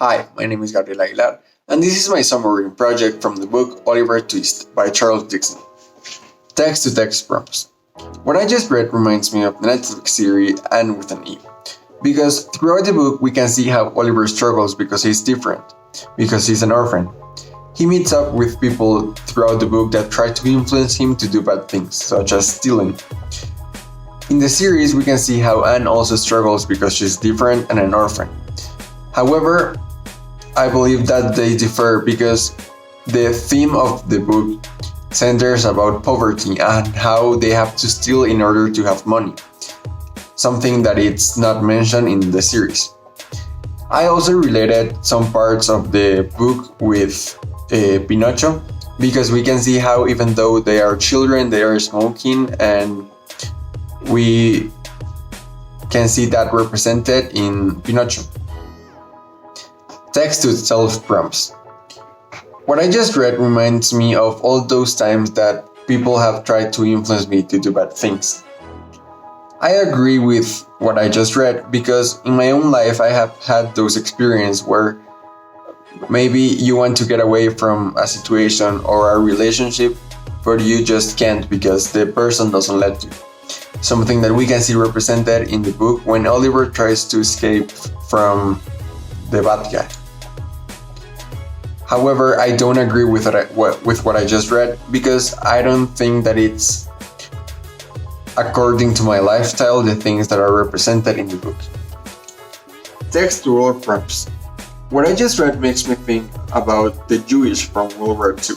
Hi, my name is Gabriel Aguilar, and this is my summer reading project from the book Oliver Twist by Charles Dickens. Text-to-text prompts. What I just read reminds me of the Netflix series Anne with an E, because throughout the book we can see how Oliver struggles because he's different, because he's an orphan. He meets up with people throughout the book that try to influence him to do bad things, such as stealing. In the series, we can see how Anne also struggles because she's different and an orphan. However, I believe that they differ because the theme of the book centers about poverty and how they have to steal in order to have money, something that it's not mentioned in the series. I also related some parts of the book with Pinocho, because we can see how even though they are children, they are smoking, and we can see that represented in Pinocho. Text-to-self prompts. What I just read reminds me of all those times that people have tried to influence me to do bad things. I agree with what I just read because in my own life I have had those experiences where maybe you want to get away from a situation or a relationship, but you just can't because the person doesn't let you. Something that we can see represented in the book when Oliver tries to escape from the bad guy. However, I don't agree with what I just read because I don't think that it's according to my lifestyle the things that are represented in the book. Textual prompts. What I just read makes me think about the Jewish from World War II.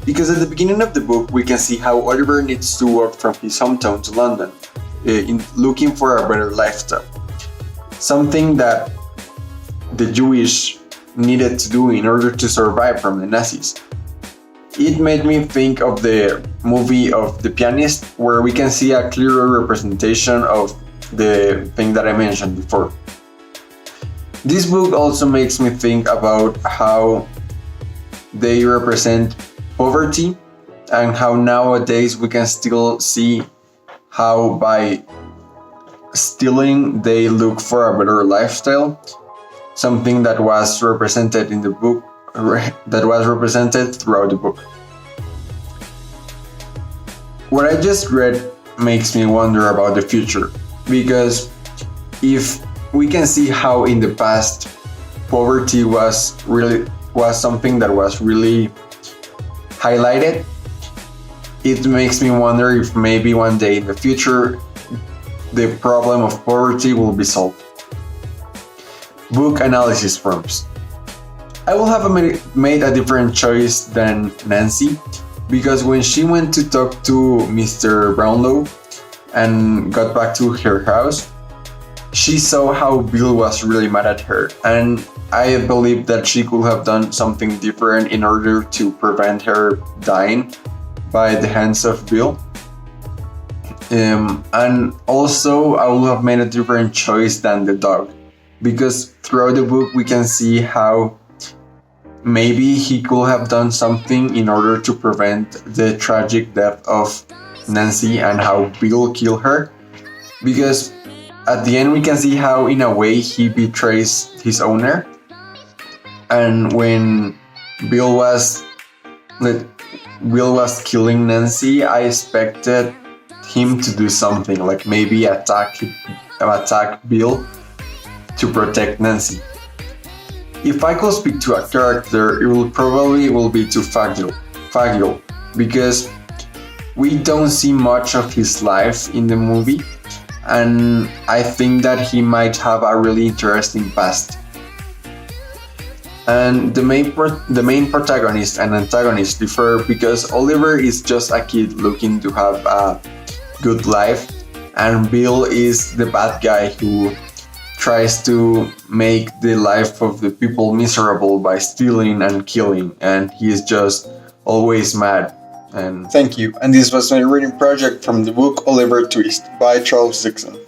Because at the beginning of the book, we can see how Oliver needs to walk from his hometown to London, looking for a better lifestyle. Something that the Jewish needed to do in order to survive from the Nazis. It made me think of the movie of The Pianist, where we can see a clearer representation of the thing that I mentioned before. This book also makes me think about how they represent poverty and how nowadays we can still see how by stealing they look for a better lifestyle, something that was represented in the book, that was represented throughout the book. What I just read makes me wonder about the future, because if we can see how in the past poverty was something that was really highlighted, it makes me wonder if maybe one day in the future the problem of poverty will be solved. Book analysis prompts. I will have made a different choice than Nancy, because when she went to talk to Mr. Brownlow and got back to her house, she saw how Bill was really mad at her, and I believe that she could have done something different in order to prevent her dying by the hands of Bill. And also I would have made a different choice than the dog, because throughout the book we can see how maybe he could have done something in order to prevent the tragic death of Nancy and how Bill killed her, because at the end we can see how in a way he betrays his owner. And when Bill was killing Nancy, I expected him to do something, like maybe attack Bill to protect Nancy. If I could speak to a character, it will probably be to Fagil, because we don't see much of his life in the movie, and I think that he might have a really interesting past. And the main protagonist and antagonist differ because Oliver is just a kid looking to have a good life, and Bill is the bad guy who tries to make the life of the people miserable by stealing and killing, and he is just always mad. And thank you. And this was my reading project from the book Oliver Twist by Charles Dickens.